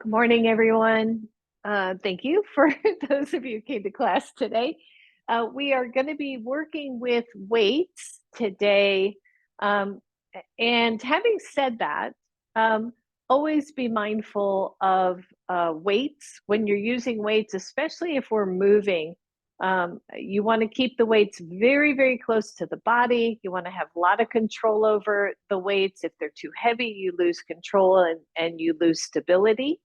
Good morning, everyone. Thank you for those of you who came to class today. We are going to be working with weights today. Um, and having said that, um, always be mindful of weights when you're using weights, especially if we're moving. You want to keep the weights very, very close to the body. You want to have a lot of control over the weights. If they're too heavy, you lose control and you lose stability.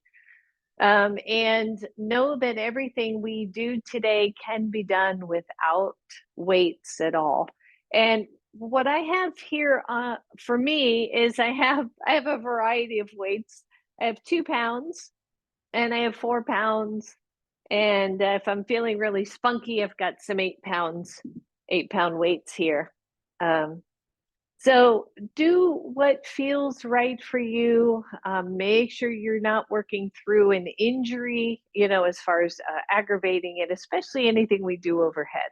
And know that everything we do today can be done without weights at all. And what I have here for me is I have a variety of weights. I have 2 pounds and I have 4 pounds. And if I'm feeling really spunky, I've got some 8 pounds, 8 pound weights here. Um, so do what feels right for you. Make sure you're not working through an injury, as far as aggravating it, especially anything we do overhead.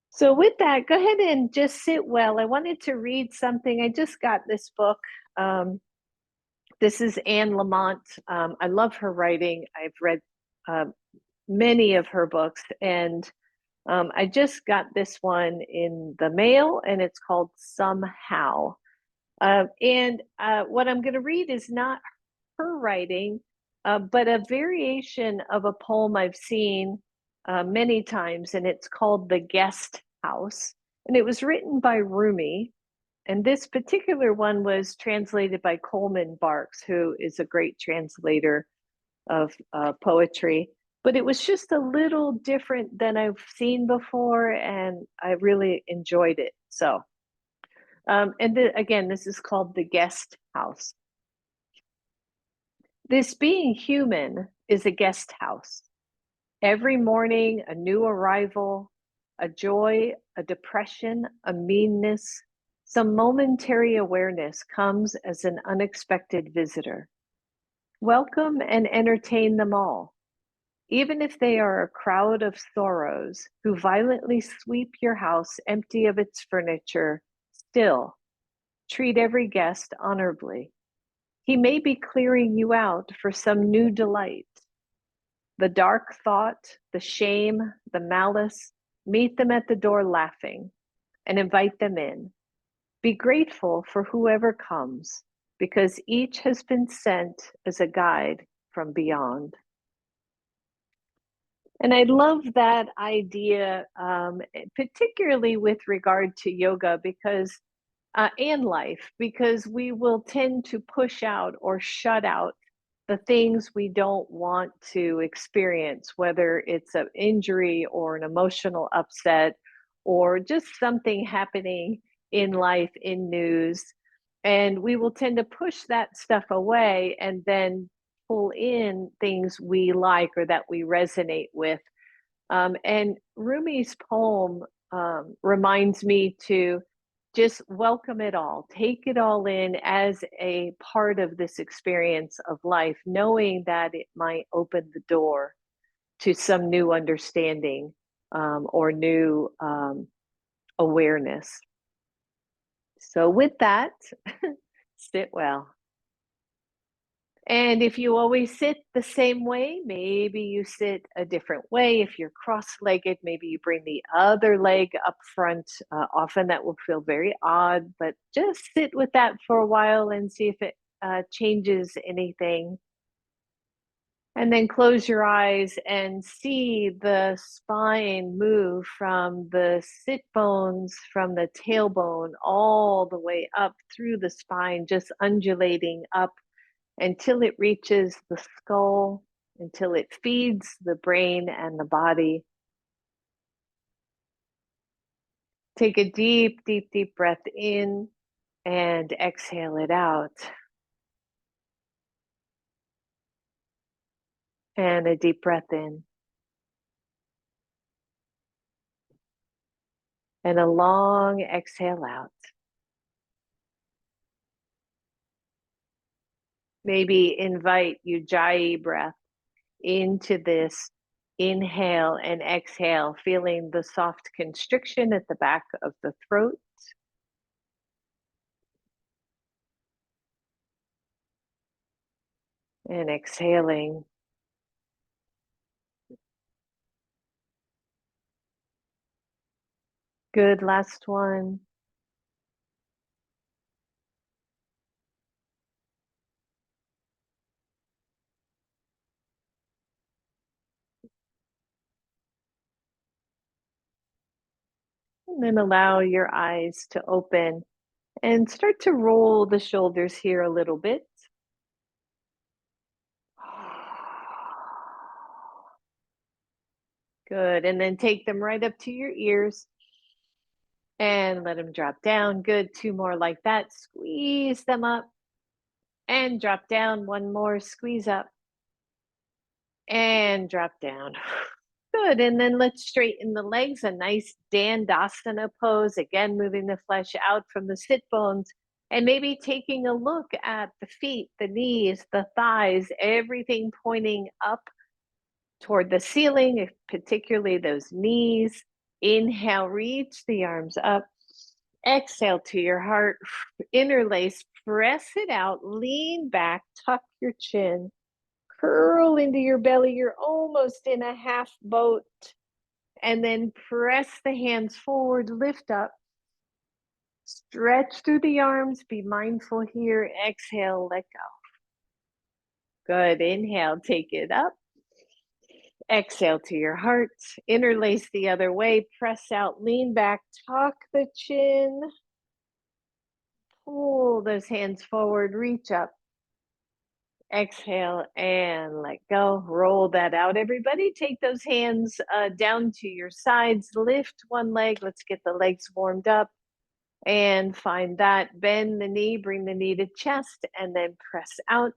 So with that, go ahead and just sit well. I wanted to read something. I just got this book. Um, this is Anne Lamott. I love her writing. I've read uh, many of her books, and I just got this one in the mail, and it's called Somehow. And what I'm going to read is not her writing, but a variation of a poem I've seen many times, and it's called The Guest House. And it was written by Rumi. And this particular one was translated by Coleman Barks, who is a great translator of poetry. But it was just a little different than I've seen before, and I really enjoyed it. So, again, this is called The Guest House. This being human is a guest house. Every morning, a new arrival, a joy, a depression, a meanness, some momentary awareness comes as an unexpected visitor. Welcome and entertain them all, even if they are a crowd of sorrows who violently sweep your house empty of its furniture. Still, treat every guest honorably. He may be clearing you out for some new delight. The dark thought, the shame, the malice, meet them at the door laughing and invite them in. Be grateful for whoever comes, because each has been sent as a guide from beyond. And I love that idea, particularly with regard to yoga, because and life, because we will tend to push out or shut out the things we don't want to experience, whether it's an injury or an emotional upset or just something happening in life, in news. And we will tend to push that stuff away and then pull in things we like or that we resonate with. And Rumi's poem reminds me to just welcome it all, take it all in as a part of this experience of life, knowing that it might open the door to some new understanding or new awareness. So, with that, sit well. And if you always sit the same way, maybe you sit a different way. If you're cross legged, maybe you bring the other leg up front. Often that will feel very odd, but just sit with that for a while and see if it changes anything. And then close your eyes and see the spine move from the sit bones, from the tailbone, all the way up through the spine, just undulating up until it reaches the skull, until it feeds the brain and the body. Take a deep, deep, deep breath in and exhale it out. And a deep breath in. And a long exhale out. Maybe invite Ujjayi breath into this inhale and exhale, feeling the soft constriction at the back of the throat. And exhaling. Good, last one. And then allow your eyes to open and start to roll the shoulders here a little bit. Good, and then take them right up to your ears and let them drop down. Good, two more like that. Squeeze them up and drop down. One more, squeeze up and drop down. Good, and then let's straighten the legs, a nice Dandasana pose, again, moving the flesh out from the sit bones, and maybe taking a look at the feet, the knees, the thighs, everything pointing up toward the ceiling, particularly those knees. Inhale, reach the arms up. Exhale to your heart, interlace, press it out, lean back, tuck your chin, curl into your belly. You're almost in a half boat. And then press the hands forward, lift up, stretch through the arms, be mindful here. Exhale, let go. Good. Inhale, take it up. Exhale to your heart. Interlace the other way. Press out, lean back, tuck the chin. Pull those hands forward, reach up. Exhale and let go. Roll that out, everybody. Take those hands down to your sides. Lift one leg. Let's get the legs warmed up. And find that. Bend the knee, bring the knee to chest, and then press out.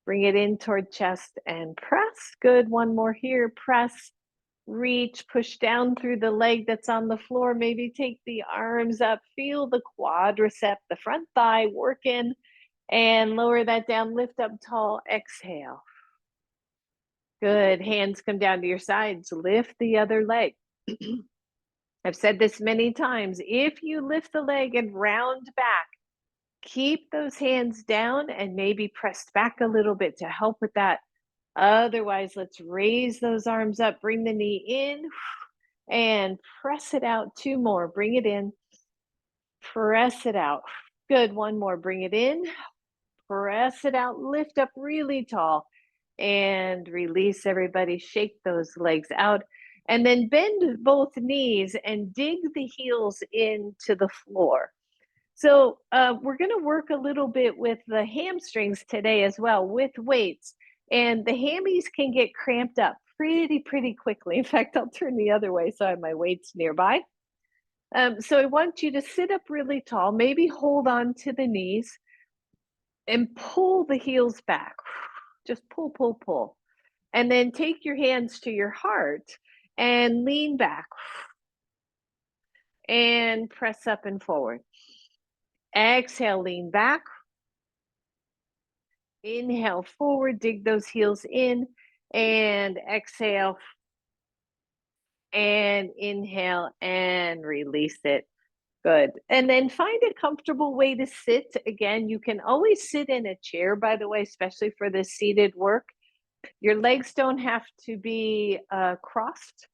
Bring it in toward chest and press. Good. One more here. Press, reach, push down through the leg that's on the floor. Maybe take the arms up. Feel the quadricep, the front thigh working, and lower that down. Lift up tall. Exhale. Good. Hands come down to your sides. Lift the other leg. I've said this many times. If you lift the leg and round back, keep those hands down and maybe pressed back a little bit to help with that. Otherwise, let's raise those arms up, bring the knee in and press it out. Two more, bring it in, press it out. Good, one more, bring it in, press it out, lift up really tall and release everybody. Shake those legs out and then bend both knees and dig the heels into the floor. So we're going to work a little bit with the hamstrings today as well with weights. And the hammies can get cramped up pretty quickly. In fact, I'll turn the other way so I have my weights nearby. So I want you to sit up really tall, maybe hold on to the knees and pull the heels back. Just pull. And then take your hands to your heart and lean back and press up and forward. Exhale, lean back. Inhale forward, dig those heels in, and exhale, and inhale, and release it. Good. And then find a comfortable way to sit. Again, you can always sit in a chair, by the way, especially for this seated work. Your legs don't have to be crossed.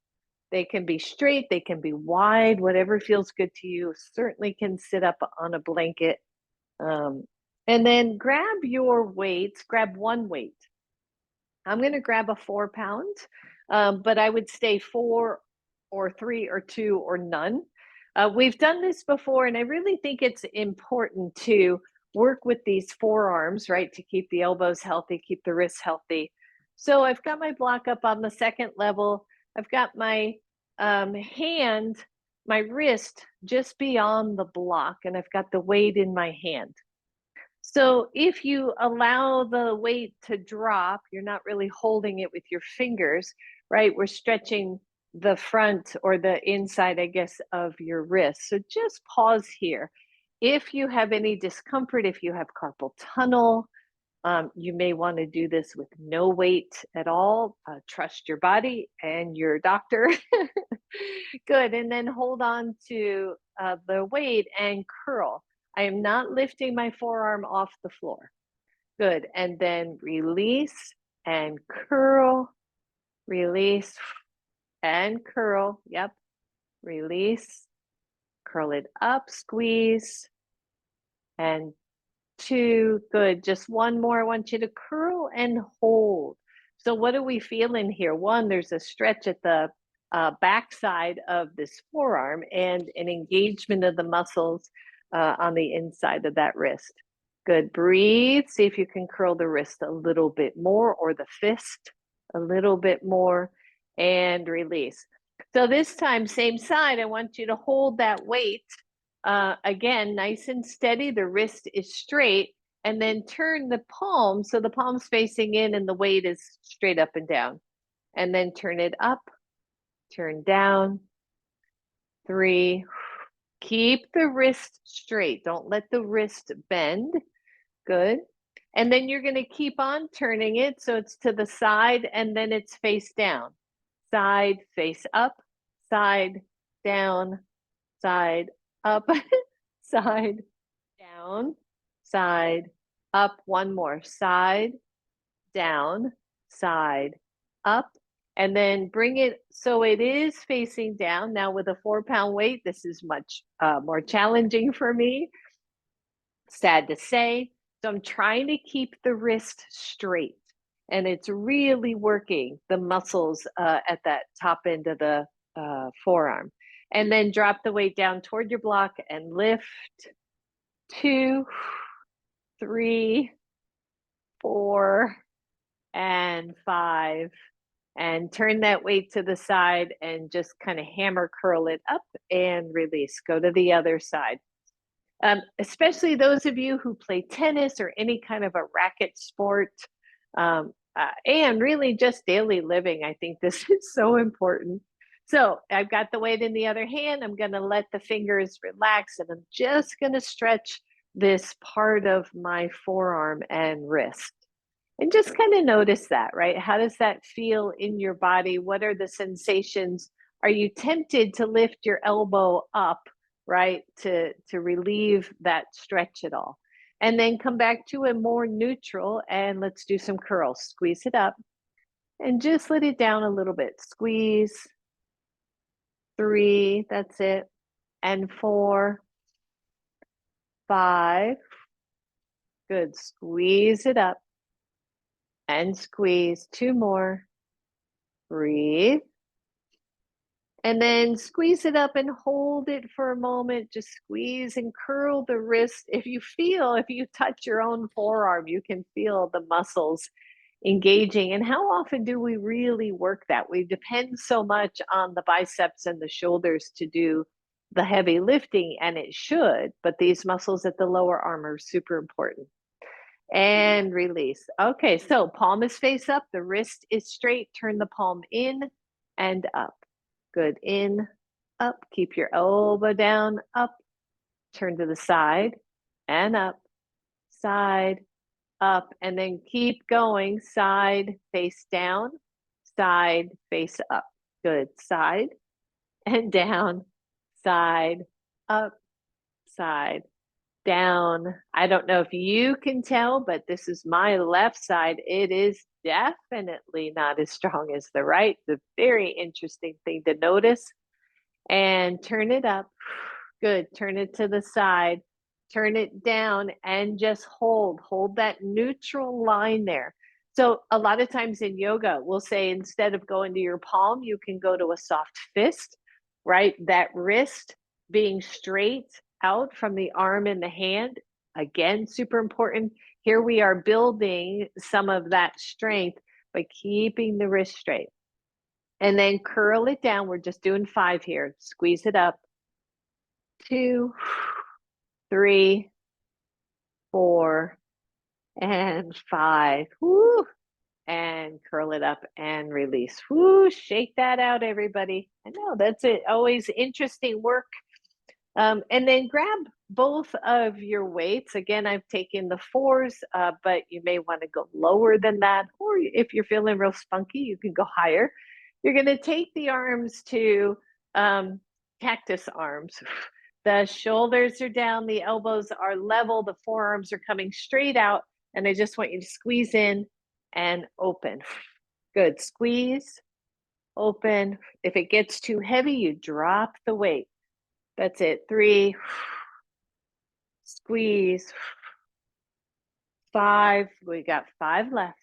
They can be straight, they can be wide, whatever feels good to you. Certainly can sit up on a blanket. And then grab your weights, grab one weight. I'm going to grab a 4 pound, but I would stay 4 or 3 or 2 or none. We've done this before, and I really think it's important to work with these forearms, right, to keep the elbows healthy, keep the wrists healthy. So I've got my block up on the second level. I've got my hand, my wrist just beyond the block, and I've got the weight in my hand. So if you allow the weight to drop, you're not really holding it with your fingers, right? We're stretching the front or the inside, I guess, of your wrist. So just pause here. If you have any discomfort, if you have carpal tunnel, you may want to do this with no weight at all. Trust your body and your doctor. Good. And then hold on to the weight and curl. I am not lifting my forearm off the floor. Good. And then release and curl, release and curl. Yep. Release, curl it up, squeeze, and 2. Good. Just one more. I want you to curl and hold. So what are we feeling here? One, there's a stretch at the backside of this forearm and an engagement of the muscles on the inside of that wrist. Good. Breathe. See if you can curl the wrist a little bit more or the fist a little bit more and release. So this time, same side, I want you to hold that weight. Again, nice and steady. The wrist is straight, and then turn the palm so the palm's facing in and the weight is straight up and down. And then turn it up, turn down. 3. Keep the wrist straight. Don't let the wrist bend. Good. And then you're going to keep on turning it so it's to the side and then it's face down. Side, face up, side, down, side, up, side, down, side, up. One more. Side, down, side, up. And then bring it so it is facing down. Now with a 4-pound weight, this is much more challenging for me. Sad to say. So I'm trying to keep the wrist straight. And it's really working the muscles at that top end of the forearm. And then drop the weight down toward your block and lift. 2, 3, 4, and 5. And turn that weight to the side and just kind of hammer curl it up and release. Go to the other side. Especially those of you who play tennis or any kind of a racket sport, and really just daily living. I think this is so important. So I've got the weight in the other hand. I'm going to let the fingers relax, and I'm just going to stretch this part of my forearm and wrist. And just kind of notice that, right? How does that feel in your body? What are the sensations? Are you tempted to lift your elbow up, right? To relieve that stretch at all. And then come back to a more neutral and let's do some curls. Squeeze it up and just let it down a little bit. Squeeze. 3, that's it. And 4, 5. Good. Squeeze it up and squeeze. 2 more. Breathe. And then squeeze it up and hold it for a moment. Just squeeze and curl the wrist. If you touch your own forearm, you can feel the muscles engaging. And how often do we really work that? We depend so much on the biceps and the shoulders to do the heavy lifting, and it should, but these muscles at the lower arm are super important. And release. Okay, so palm is face up, the wrist is straight. Turn the palm in and up. Good. In, up. Keep your elbow down, up. Turn to the side and up. Side, up. And then keep going. Side, face down. Side, face up. Good. Side and down. Side, up. Side, down. I don't know if you can tell, but this is my left side. It is definitely not as strong as the right. It's a very interesting thing to notice. And turn it up. Good. Turn it to the side. Turn it down and just hold. Hold that neutral line there. So a lot of times in yoga, we'll say instead of going to your palm, you can go to a soft fist, right? That wrist being straight out from the arm and the hand. Again, super important. Here we are building some of that strength by keeping the wrist straight. And then curl it down. We're just doing 5 here. Squeeze it up. 2, 3, 4, and 5. Woo! And curl it up and release. Woo! Shake that out, everybody. I know that's it. Always interesting work. And then grab both of your weights. Again, I've taken the 4s, but you may want to go lower than that. Or if you're feeling real spunky, you can go higher. You're going to take the arms to cactus arms. The shoulders are down, the elbows are level, the forearms are coming straight out. And I just want you to squeeze in and open. Good. Squeeze, open. If it gets too heavy, you drop the weight. That's it. 3, squeeze. 5, we got 5 left.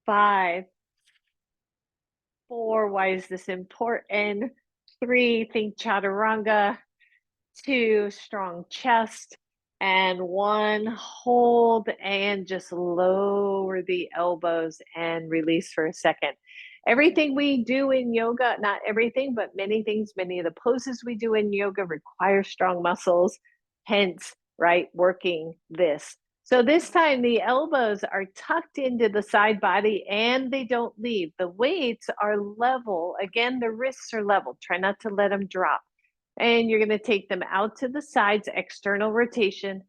5, 4, why is this important? 3, think chaturanga. 2, strong chest. And 1, hold and just lower the elbows and release for a second. Everything we do in yoga, not everything, but many things, many of the poses we do in yoga require strong muscles, hence, right, working this. So this time the elbows are tucked into the side body and they don't leave. The weights are level. Again, the wrists are level. Try not to let them drop. And you're going to take them out to the sides, external rotation,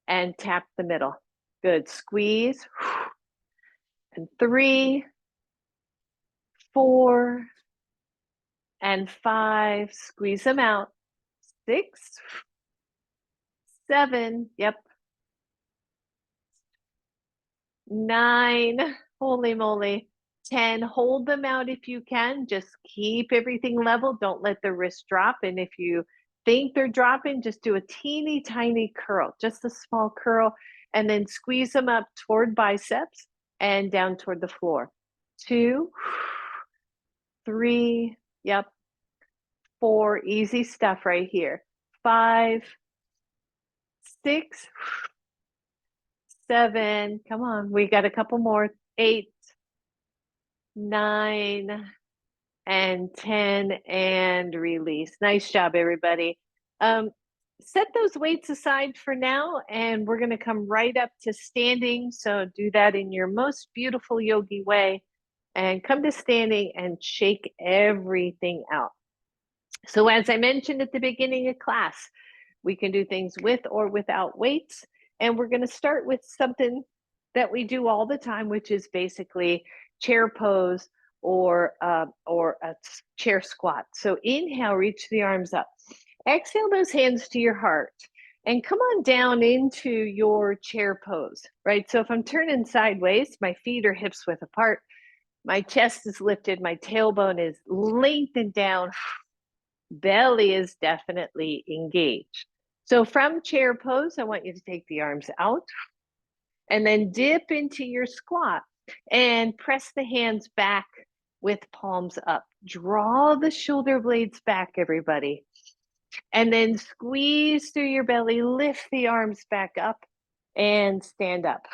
and tap the middle. Good. Squeeze. And 3, 4, and 5. Squeeze them out. 6, 7. Yep. 9. Holy moly. 10. Hold them out if you can. Just keep everything level. Don't let the wrist drop. And if you think they're dropping, just do a teeny tiny curl, just a small curl, and then squeeze them up toward biceps and down toward the floor. 2, 3, yep. 4, easy stuff right here. 5, 6, 7, come on, we got a couple more. 8, 9, and 10, and release. Nice job, everybody. Set those weights aside for now, and we're going to come right up to standing. So do that in your most beautiful yogi way, and come to standing and shake everything out. So as I mentioned at the beginning of class, we can do things with or without weights. And we're going to start with something that we do all the time, which is basically chair pose or a chair squat. So inhale, reach the arms up. Exhale those hands to your heart and come on down into your chair pose, right? So if I'm turning sideways, my feet are hips width apart, my chest is lifted, my tailbone is lengthened down, belly is definitely engaged. So from chair pose, I want you to take the arms out and then dip into your squat and press the hands back with palms up. Draw the shoulder blades back, everybody. And then squeeze through your belly, lift the arms back up and stand up.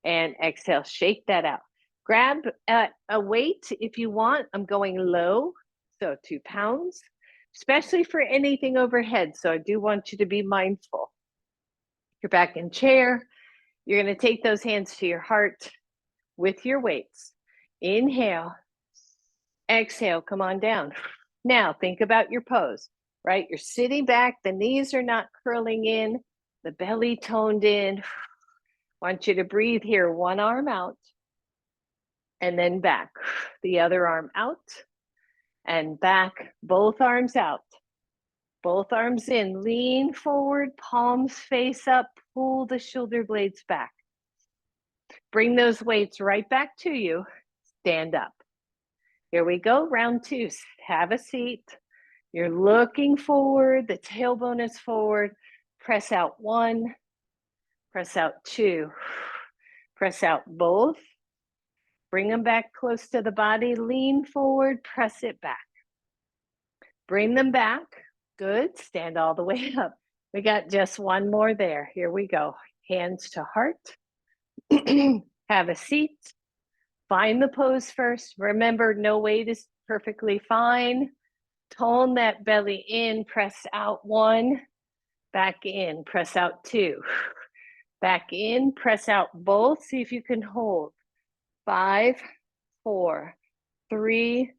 And exhale, shake that out. Grab a weight if you want. I'm going low, so 2 pounds, especially for anything overhead. So I do want you to be mindful. You're back in chair. You're going to take those hands to your heart with your weights. Inhale, exhale, come on down. Now think about your pose, right? You're sitting back, the knees are not curling in, the belly toned in. Want you to breathe here, one arm out and then back. The other arm out and back, both arms out. Both arms in, lean forward, palms face up, pull the shoulder blades back. Bring those weights right back to you, stand up. Here we go, round 2, have a seat. You're looking forward, the tailbone is forward. Press out 1, press out 2, press out both. Bring them back close to the body, lean forward, press it back. Bring them back, good, stand all the way up. We got just one more there, here we go. Hands to heart, have a seat. Find the pose first. Remember, no weight is perfectly fine. Tone that belly in, press out 1, back in, press out 2, back in, press out both, see if you can hold. 5, 4, 3,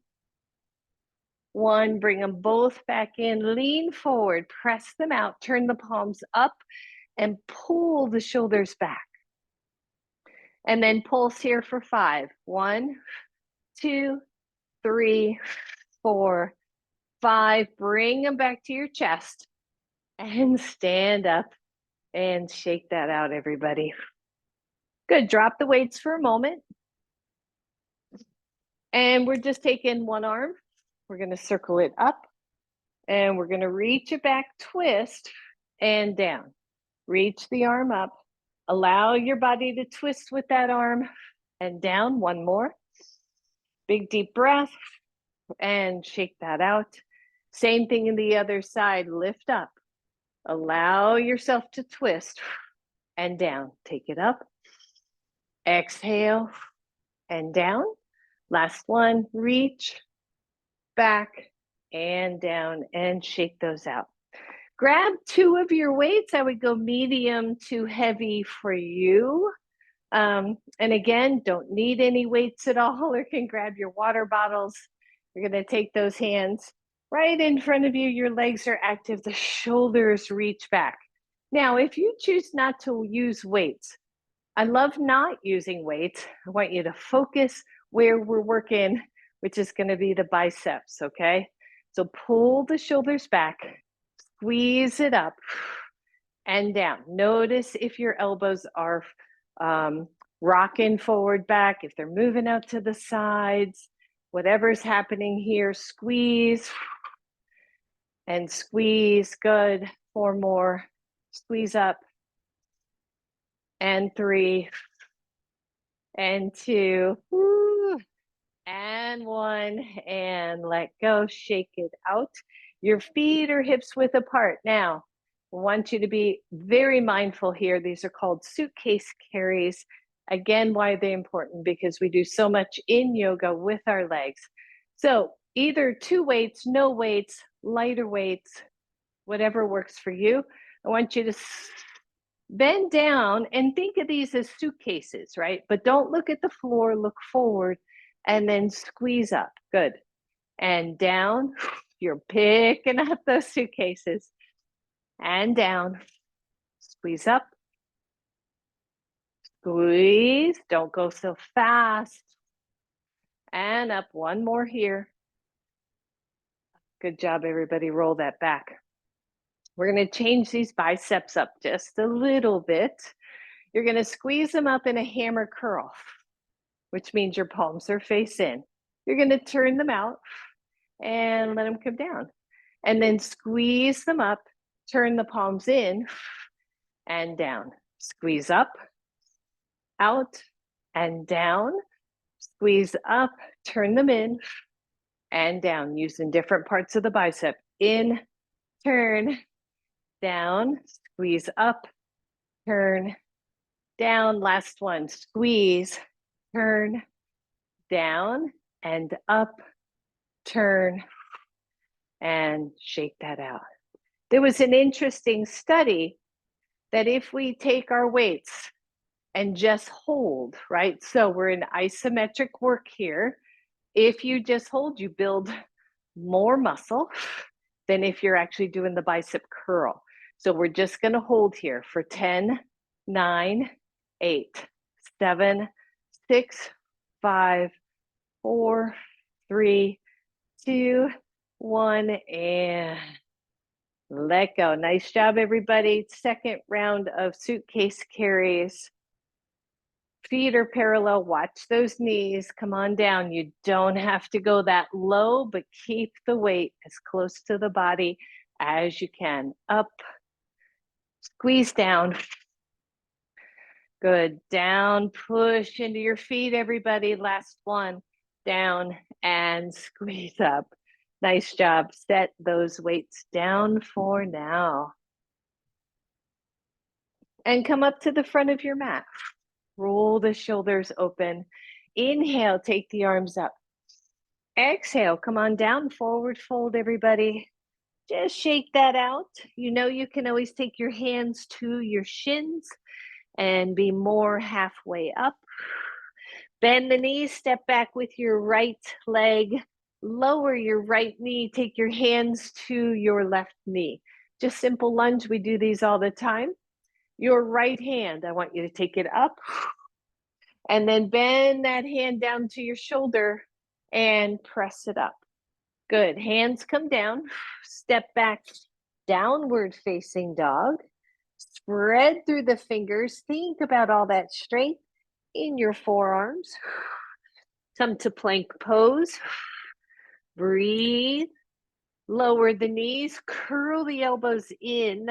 1, bring them both back in, lean forward, press them out, turn the palms up and pull the shoulders back. And then pulse here for 5. 1, 2, 3, 4, 5. Bring them back to your chest and stand up and shake that out, everybody. Good, drop the weights for a moment. And we're just taking one arm. We're gonna circle it up and we're gonna reach it back, twist, and down. Reach the arm up. Allow your body to twist with that arm and down. One more. Big deep breath and shake that out. Same thing in the other side. Lift up. Allow yourself to twist and down. Take it up. Exhale and down. Last one. Reach back and down and shake those out. Grab two of your weights. I would go medium to heavy for you. And again, don't need any weights at all, or can grab your water bottles. You're going to take those hands right in front of you. Your legs are active. The shoulders reach back. Now, if you choose not to use weights, I love not using weights. I want you to focus where we're working, which is going to be the biceps, okay? So pull the shoulders back, squeeze it up and down. Notice if your elbows are rocking forward, back, if they're moving out to the sides, whatever's happening here, squeeze and squeeze. Good. 4 more. Squeeze up. And 3 and 2. Woo. And 1 and let go. Shake it out. Your feet are hips width apart. Now, I want you to be very mindful here. These are called suitcase carries. Again, why are they important? Because we do so much in yoga with our legs. So either 2 weights, no weights, lighter weights, whatever works for you. I want you to bend down and think of these as suitcases, right? But don't look at the floor, look forward and then squeeze up. Good. And down. You're picking up those suitcases. And down. Squeeze up. Squeeze. Don't go so fast. And up. One more here. Good job, everybody. Roll that back. We're going to change these biceps up just a little bit. You're going to squeeze them up in a hammer curl, which means your palms are face in. You're going to turn them out and let them come down. And then squeeze them up, turn the palms in and down. Squeeze up, out, and down. Squeeze up, turn them in and down, using different parts of the bicep. In, turn, down, squeeze up, turn, down. Last one, squeeze, turn, down, and up, turn, and shake that out. There was an interesting study that if we take our weights and just hold, right? So we're in isometric work here. If you just hold, you build more muscle than if you're actually doing the bicep curl. So we're just going to hold here for 10, 9, 8, 7, 6, 5, 4, 3, 2, 1, and let go. Nice job, everybody. Second round of suitcase carries. Feet are parallel. Watch those knees. Come on down. You don't have to go that low, but keep the weight as close to the body as you can. Up. Squeeze down. Good. Down. Push into your feet, everybody. Last one. Down and squeeze up. Nice job. Set those weights down for now. And come up to the front of your mat. Roll the shoulders open. Inhale, take the arms up. Exhale, come on down, forward fold, everybody. Just shake that out. You know you can always take your hands to your shins and be more halfway up. Bend the knees, step back with your right leg. Lower your right knee, take your hands to your left knee. Just simple lunge, we do these all the time. Your right hand, I want you to take it up and then bend that hand down to your shoulder and press it up. Good. Hands come down. Step back, downward facing dog. Spread through the fingers. Think about all that strength in your forearms. Come to plank pose. Breathe. Lower the knees, curl the elbows in,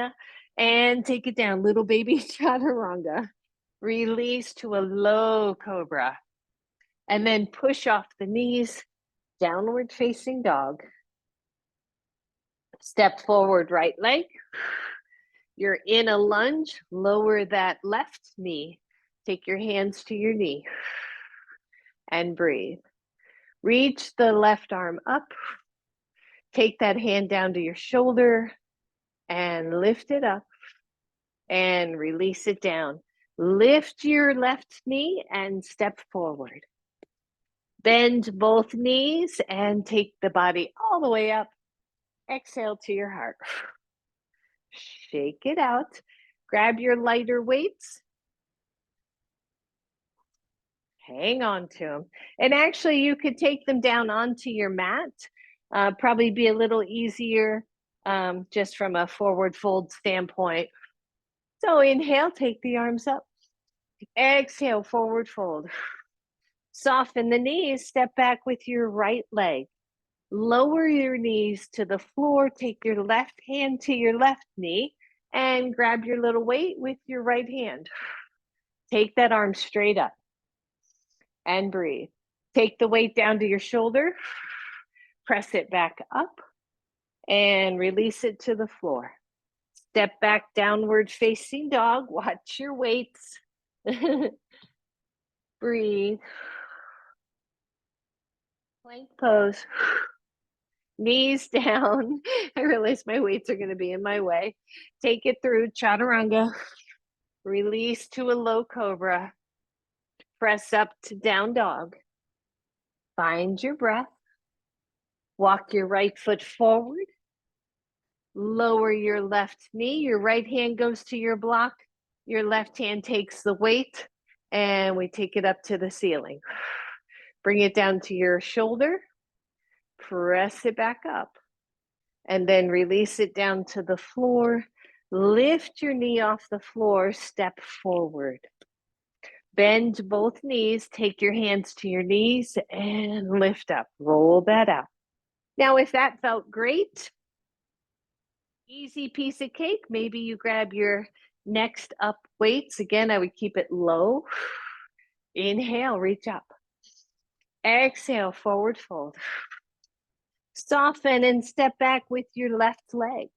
and take it down. Little baby chaturanga. Release to a low cobra. And then push off the knees, downward facing dog. Step forward, right leg. You're in a lunge, lower that left knee. Take your hands to your knee and breathe. Reach the left arm up. Take that hand down to your shoulder and lift it up and release it down. Lift your left knee and step forward. Bend both knees and take the body all the way up. Exhale to your heart. Shake it out. Grab your lighter weights. Hang on to them. And actually, you could take them down onto your mat. Probably be a little easier just from a forward fold standpoint. So inhale, take the arms up. Exhale, forward fold. Soften the knees, step back with your right leg. Lower your knees to the floor, take your left hand to your left knee, and grab your little weight with your right hand. Take that arm straight up and breathe. Take the weight down to your shoulder, press it back up, and release it to the floor. Step back, downward facing dog. Watch your weights. Breathe. Plank pose. Knees down. I realize my weights are going to be in my way. Take it through chaturanga. Release to a low cobra. Press up to down dog. Find your breath. Walk your right foot forward. Lower your left knee. Your right hand goes to your block. Your left hand takes the weight, and we take it up to the ceiling. Bring it down to your shoulder. Press it back up. And then release it down to the floor. Lift your knee off the floor. Step forward. Bend both knees. Take your hands to your knees and lift up. Roll that out. Now, if that felt great, easy piece of cake, maybe you grab your next up weights. Again, I would keep it low. Inhale, reach up. Exhale, forward fold. Soften and step back with your left leg.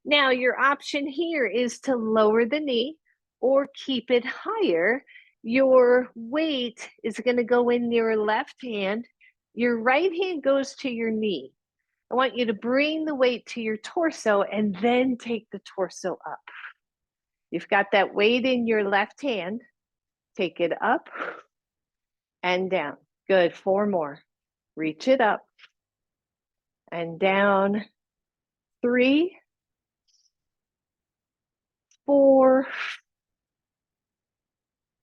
Now, your option here is to lower the knee or keep it higher. Your weight is going to go in your left hand. Your right hand goes to your knee. I want you to bring the weight to your torso and then take the torso up. You've got that weight in your left hand. Take it up and down. Good. 4 more. Reach it up and down. 3, 4,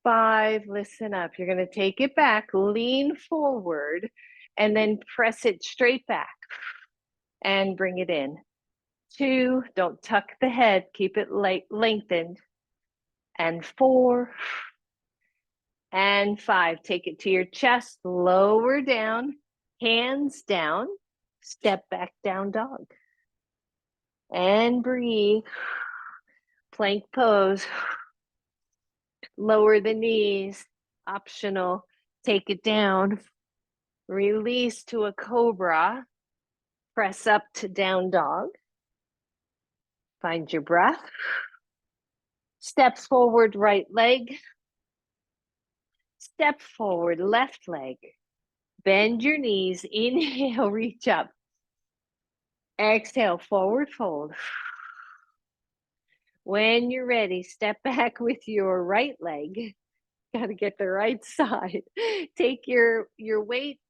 5. Listen up. You're going to take it back, lean forward, and then press it straight back and bring it in. 2, don't tuck the head, keep it lengthened. And 4, and 5. Take it to your chest, lower down, hands down, step back, down dog. And breathe. Plank pose. Lower the knees, optional. Take it down. Release to a cobra. Press up to down dog. Find your breath. Step forward, right leg. Step forward, left leg. Bend your knees. Inhale, reach up. Exhale, forward fold. When you're ready, step back with your right leg. Got to get the right side. Take your weight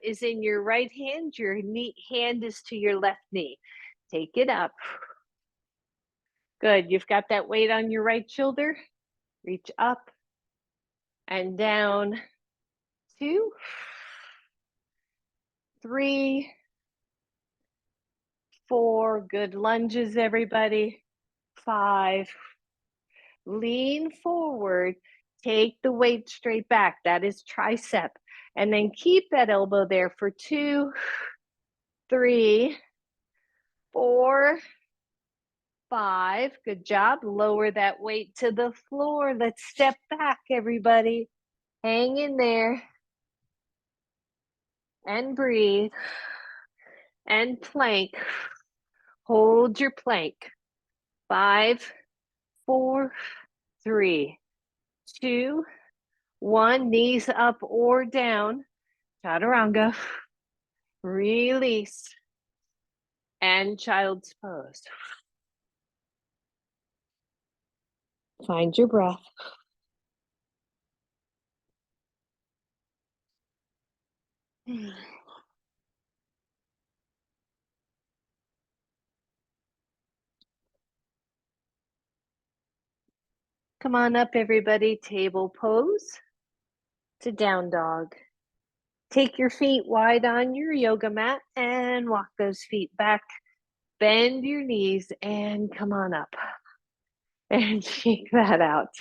is in your right hand. Your hand is to your left knee. Take it up. Good. You've got that weight on your right shoulder. Reach up and down. 2, 3, 4. Good lunges, everybody. 5. Lean forward. Take the weight straight back. That is tricep. And then keep that elbow there for 2, 3, 4, 5. Good job. Lower that weight to the floor. Let's step back, everybody. Hang in there. And breathe. And plank. Hold your plank. 5, 4, 3, 2, 1. Knees up or down. Chaturanga. Release. And child's pose. Find your breath. Come on up, everybody. Table pose to down dog. Take your feet wide on your yoga mat and walk those feet back. Bend your knees and come on up and shake that out.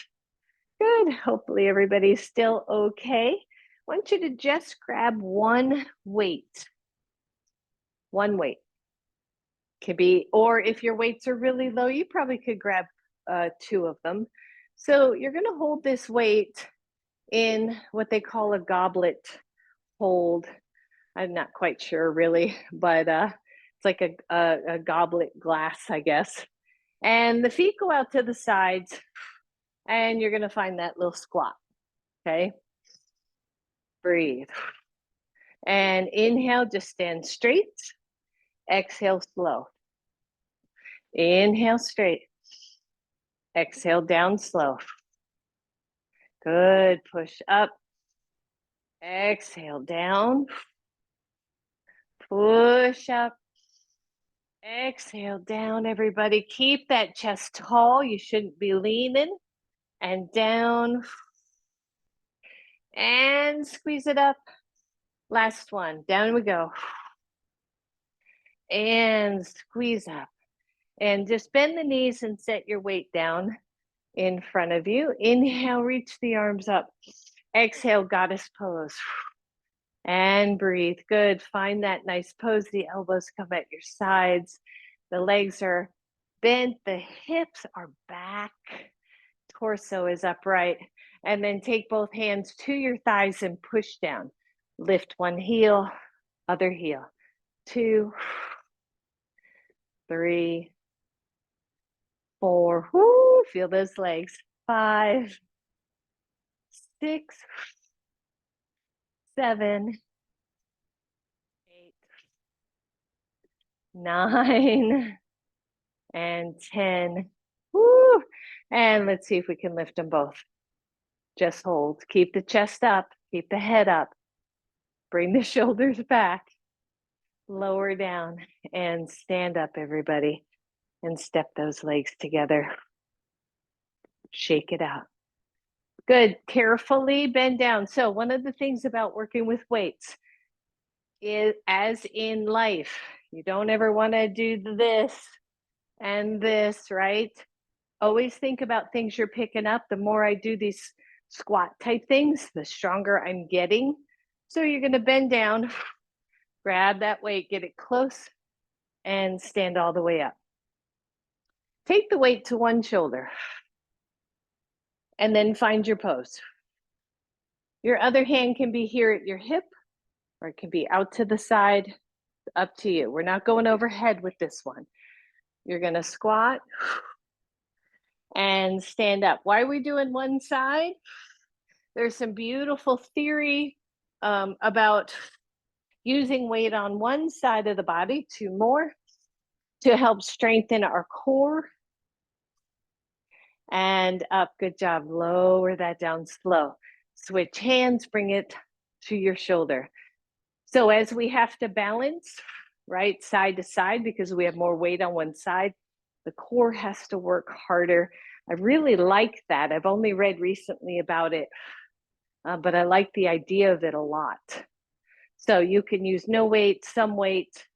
Good. Hopefully everybody's still okay. I want you to just grab one weight. One weight. Could be, or if your weights are really low, you probably could grab 2 of them. So you're going to hold this weight in what they call a goblet hold. I'm not quite sure really, but it's like a goblet glass, I guess. And the feet go out to the sides, and you're going to find that little squat. Okay. Breathe. And inhale, just stand straight. Exhale, slow. Inhale, straight. Exhale, down slow. Good. Push up. Exhale, down. Push up. Exhale, down, everybody. Keep that chest tall. You shouldn't be leaning. And down. And squeeze it up. Last one. Down we go. And squeeze up. And just bend the knees and set your weight down in front of you. Inhale, reach the arms up. Exhale, goddess pose. And breathe. Good. Find that nice pose. The elbows come at your sides. The legs are bent. The hips are back. Torso is upright. And then take both hands to your thighs and push down. Lift one heel, other heel. 2, 3, 4. Whoo, feel those legs. 5, 6, 7, 8, 9, and 10. Woo! And let's see if we can lift them both. Just hold. Keep the chest up. Keep the head up. Bring the shoulders back. Lower down and stand up, everybody. And step those legs together. Shake it out. Good. Carefully bend down. So one of the things about working with weights is, as in life, you don't ever want to do this and this, right? Always think about things you're picking up. The more I do these squat type things, the stronger I'm getting. So you're going to bend down, grab that weight, get it close, and stand all the way up. Take the weight to one shoulder, and then find your pose. Your other hand can be here at your hip, or it can be out to the side, up to you. We're not going overhead with this one. You're going to squat and stand up. Why are we doing one side? There's some beautiful theory about using weight on one side of the body, 2 more, to help strengthen our core. And up, good job. Lower that down slow. Switch hands, bring it to your shoulder. So as we have to balance, right, side to side, because we have more weight on one side, the core has to work harder. I really like that. I've only read recently about it, but I like the idea of it a lot. So you can use no weight, some weight.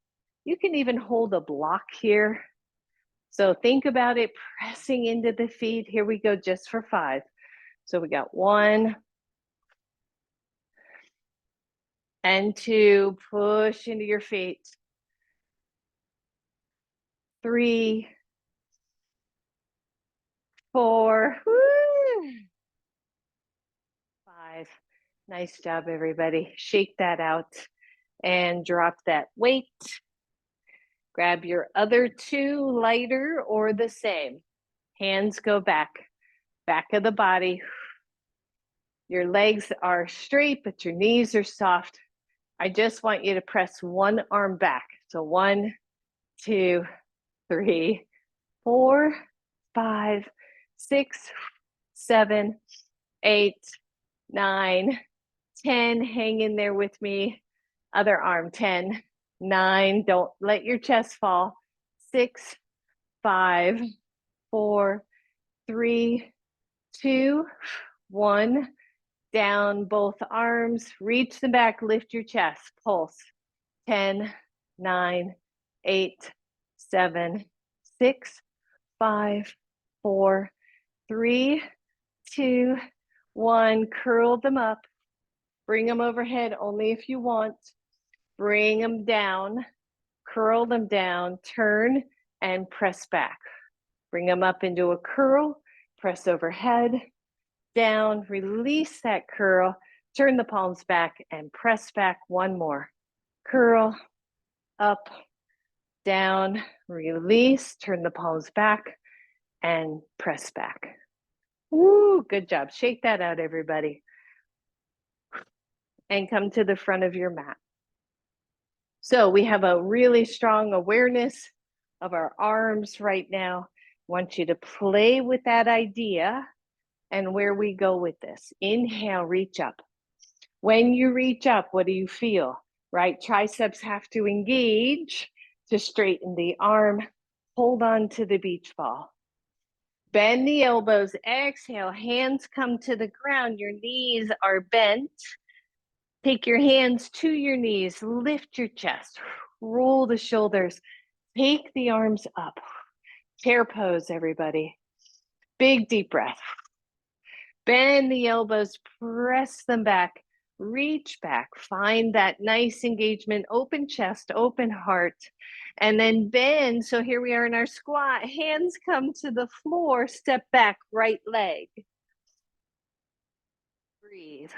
You can even hold a block here. So think about it, pressing into the feet. Here we go, just for 5, So we got 1 and 2, push into your feet. 3, 4, woo. 5. Nice job, everybody. Shake that out and drop that weight. Grab your other 2, lighter or the same. Hands go back of the body. Your legs are straight, but your knees are soft. I just want you to press one arm back. So 1, 2, 3, 4, 5, 6, 7, 8, 9, 10. Hang in there with me. Other arm, 10, 9. Don't let your chest fall. 6, 5, 4, 3, 2, 1. Down both arms, reach them back, lift your chest, pulse. 10, 9, 8, 7, 6, 5, 4, 3, 2, 1. Curl them up. Bring them overhead only if you want. Bring them down. Curl them down. Turn and press back. Bring them up into a curl. Press overhead. Down. Release that curl. Turn the palms back and press back. One more. Curl. Up. Down. Release. Turn the palms back and press back. Woo, good job. Shake that out, everybody. And come to the front of your mat. So we have a really strong awareness of our arms right now. I want you to play with that idea and where we go with this. Inhale, reach up. When you reach up, what do you feel? Right triceps have to engage to straighten the arm. Hold on to the beach ball. Bend the elbows, exhale, hands come to the ground, your knees are bent. Take your hands to your knees, lift your chest, roll the shoulders, take the arms up. Chair pose, everybody. Big deep breath. Bend the elbows, press them back, reach back, find that nice engagement, open chest, open heart. And then bend. So here we are in our squat. Hands come to the floor. Step back, right leg. Breathe.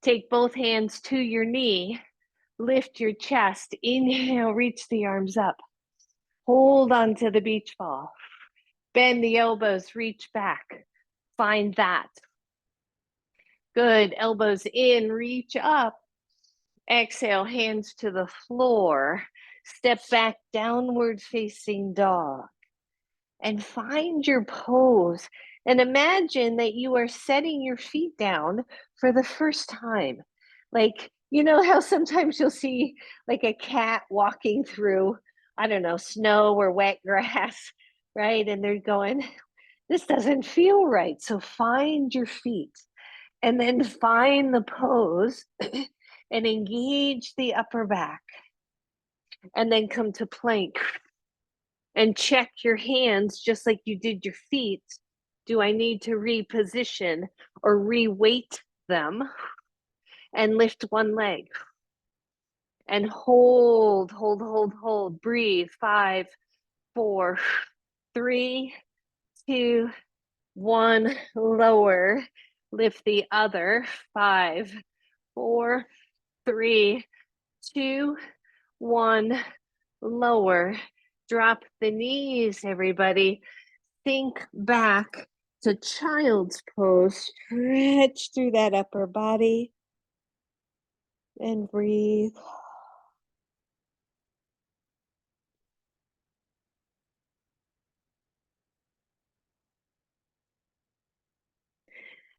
Take both hands to your knee. Lift your chest. Inhale, reach the arms up. Hold on to the beach ball. Bend the elbows, reach back. Find that. Good. Elbows in, reach up. Exhale, hands to the floor. Step back, downward facing dog. And find your pose. And imagine that you are setting your feet down for the first time. Like, you know how sometimes you'll see like a cat walking through, I don't know, snow or wet grass, right? And they're going, this doesn't feel right. So find your feet and then find the pose and engage the upper back. And then come to plank and check your hands just like you did your feet. Do I need to reposition or re-weight them? And lift one leg. And hold, hold, hold, hold. Breathe. 5, 4, 3, 2, 1. Lower. Lift the other. 5, 4, 3, 2, 1. Lower. Drop the knees, everybody. Think back to child's pose. Stretch through that upper body. And breathe.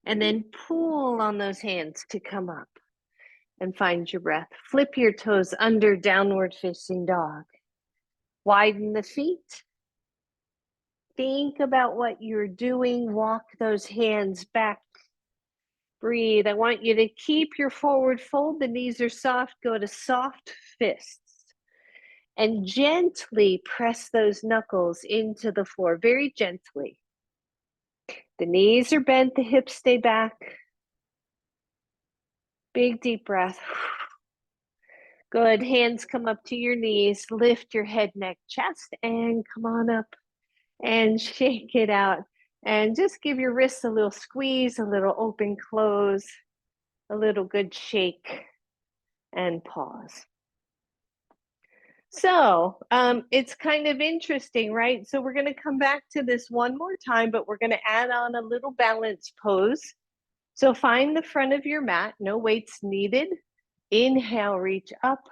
And then pull on those hands to come up and find your breath. Flip your toes under, downward facing dog. Widen the feet. Think about what you're doing. Walk those hands back. Breathe. I want you to keep your forward fold. The knees are soft. Go to soft fists. And gently press those knuckles into the floor, very gently. The knees are bent, the hips stay back. Big deep breath. Good. Hands come up to your knees. Lift your head, neck, chest, and come on up and shake it out. And just give your wrists a little squeeze, a little open close, a little good shake, and pause. So it's kind of interesting, right? So we're going to come back to this one more time, but we're going to add on a little balance pose. So find the front of your mat, no weights needed. Inhale, reach up,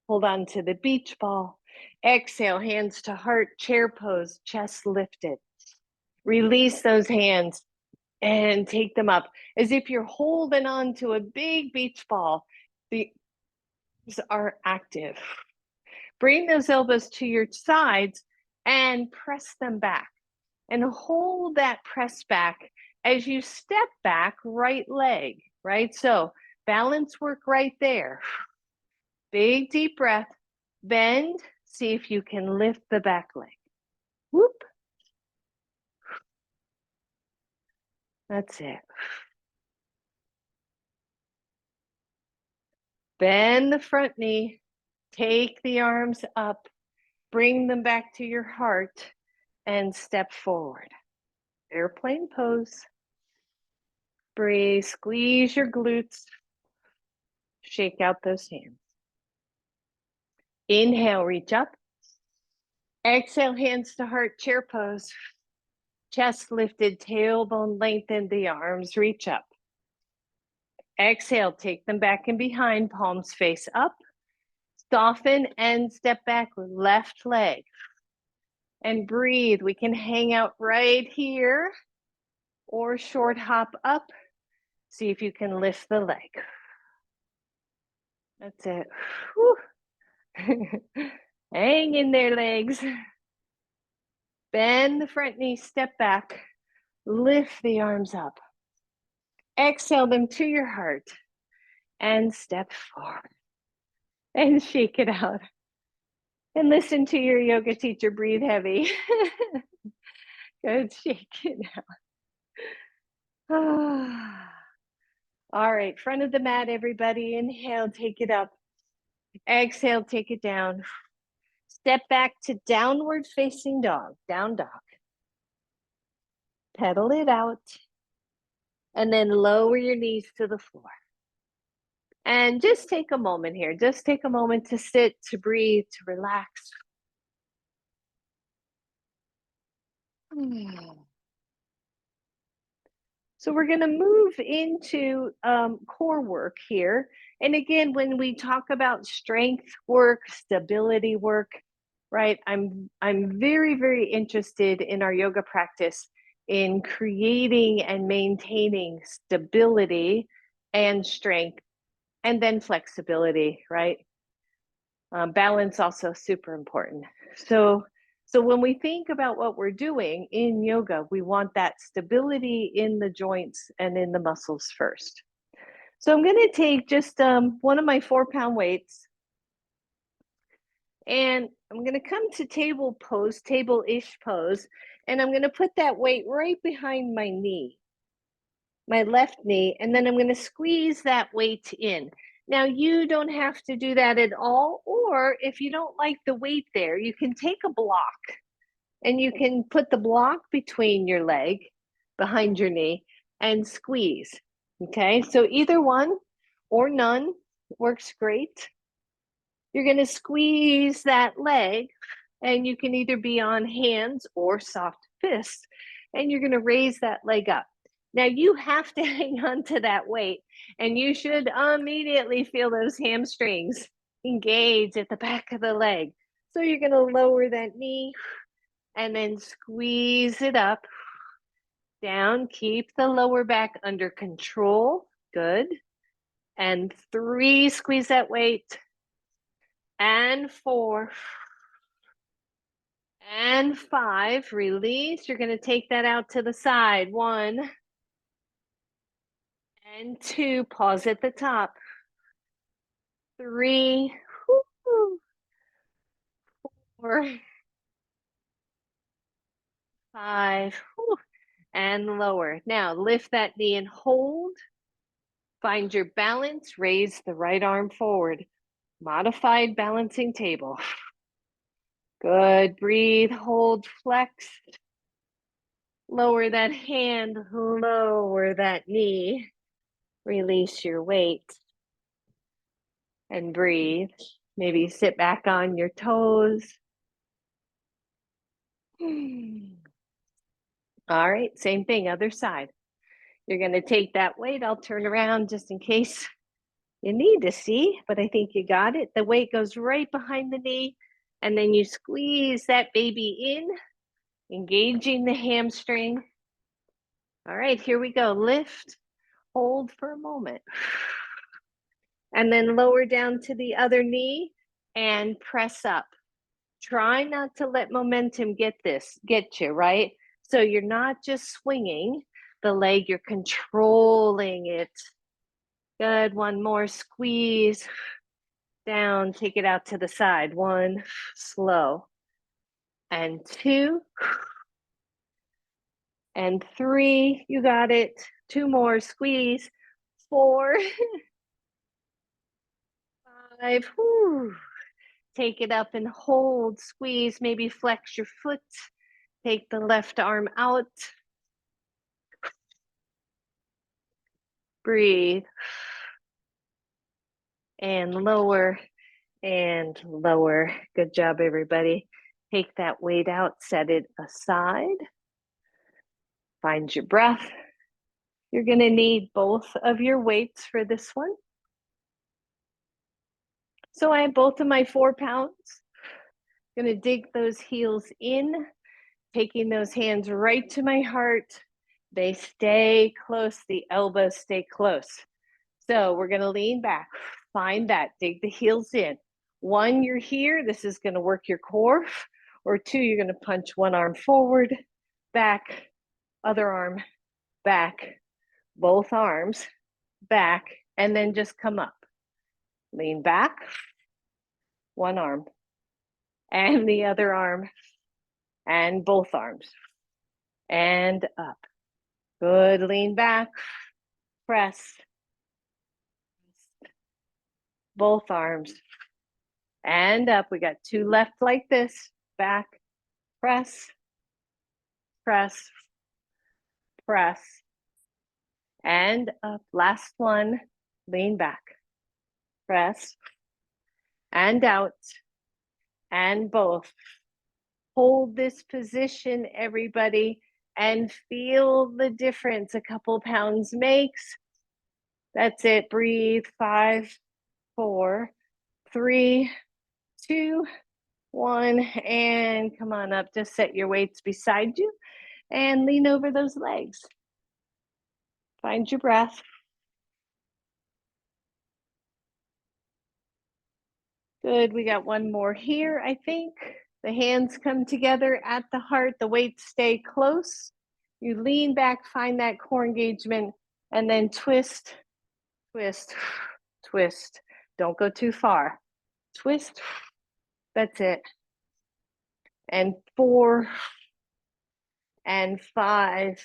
hold on to the beach ball. Exhale, hands to heart, chair pose, chest lifted. Release those hands and take them up as if you're holding on to a big beach ball. The arms are active. Bring those elbows to your sides and press them back. And hold that press back as you step back, right leg, right? So balance work right there. Big deep breath, bend, see if you can lift the back leg. Whoop. That's it. Bend the front knee, take the arms up, bring them back to your heart, and step forward. Airplane pose. Breathe, squeeze your glutes, shake out those hands. Inhale, reach up. Exhale, hands to heart, chair pose. Chest lifted, tailbone lengthened, the arms reach up. Exhale, take them back and behind, palms face up. Soften and step back with left leg. And breathe. We can hang out right here or short hop up. See if you can lift the leg. That's it. Hang in there, legs. Bend the front knee, step back. Lift the arms up. Exhale them to your heart and step forward and shake it out. And listen to your yoga teacher breathe heavy. Good, shake it out. All right, front of the mat, everybody. Inhale, take it up. Exhale, take it down. Step back to downward facing dog, down dog. Pedal it out. And then lower your knees to the floor. And just take a moment here. Just take a moment to sit, to breathe, to relax. So we're going to move into core work here. And again, when we talk about strength work, stability work, right? I'm very, very interested in our yoga practice in creating and maintaining stability and strength, and then flexibility, right? Balance also super important. So when we think about what we're doing in yoga, we want that stability in the joints and in the muscles first. So I'm going to take just one of my 4-pound weights, and I'm going to come to table pose, table-ish pose, and I'm going to put that weight right behind my knee, my left knee, and then I'm going to squeeze that weight in. Now, you don't have to do that at all, or if you don't like the weight there, you can take a block and you can put the block between your leg, behind your knee, and squeeze. Okay, so either one or none works great. You're going to squeeze that leg, and you can either be on hands or soft fists, and you're going to raise that leg up. Now you have to hang on to that weight, and you should immediately feel those hamstrings engage at the back of the leg. So you're going to lower that knee and then squeeze it up, down. Keep the lower back under control. Good. And 3, squeeze that weight. And 4. And 5, release. You're going to take that out to the side. 1. And 2, pause at the top. 3, 4, 5, and lower. Now lift that knee and hold. Find your balance, raise the right arm forward. Modified balancing table. Good, breathe, hold, flex. Lower that hand, lower that knee. Release your weight and breathe. Maybe sit back on your toes. All right, same thing, other side. You're gonna take that weight. I'll turn around just in case you need to see, but I think you got it. The weight goes right behind the knee, and then you squeeze that baby in, engaging the hamstring. All right, here we go. Lift, hold for a moment. And then lower down to the other knee and press up. Try not to let momentum get you, right? So you're not just swinging the leg, you're controlling it. Good, one more, squeeze down, take it out to the side. One, slow. And two, and three, you got it. Two more, squeeze. Four, five, whew. Take it up and hold, squeeze, maybe flex your foot. Take the left arm out. Breathe. And lower and lower. Good job, everybody. Take that weight out, set it aside. Find your breath. You're going to need both of your weights for this one. So I have both of my 4 pounds. I'm going to dig those heels in, taking those hands right to my heart. They stay close, the elbows stay close. So we're going to lean back, find that, dig the heels in. 1, you're here, this is going to work your core. Or 2, you're going to punch one arm forward, back, other arm, back, both arms, back, and then just come up. Lean back, one arm, and the other arm, and both arms, and up. Good, lean back, press, both arms, and up. We got 2 left like this, back, press, press, press, and up. Last one, lean back, press, and out, and both. Hold this position, everybody, and feel the difference a couple pounds makes. That's it. Breathe. 5, 4, 3, 2, 1, and come on up. Just set your weights beside you and lean over those legs. Find your breath. Good. We got one more here, I think. The hands come together at the heart. The weights stay close. You lean back, find that core engagement, and then twist, twist, twist. Don't go too far. Twist. That's it. And 4, and 5,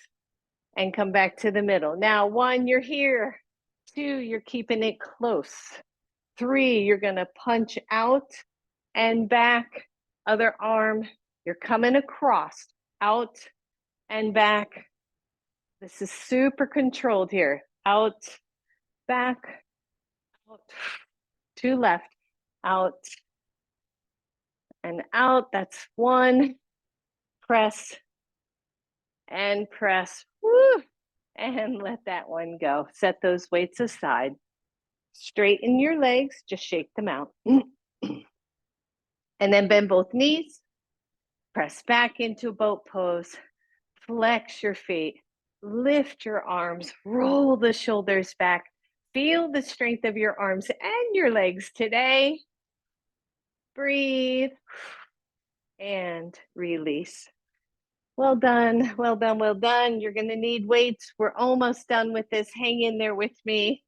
and come back to the middle. Now, 1, you're here. 2, you're keeping it close. 3, you're going to punch out and back. Other arm, you're coming across, out and back. This is super controlled here. Out, back, out, 2 left, out, and out. That's 1. Press and press. Woo! And let that one go. Set those weights aside. Straighten your legs, just shake them out. And then bend both knees. Press back into a boat pose. Flex your feet. Lift your arms. Roll the shoulders back. Feel the strength of your arms and your legs today. Breathe and release. Well done, well done, well done. You're going to need weights. We're almost done with this. Hang in there with me.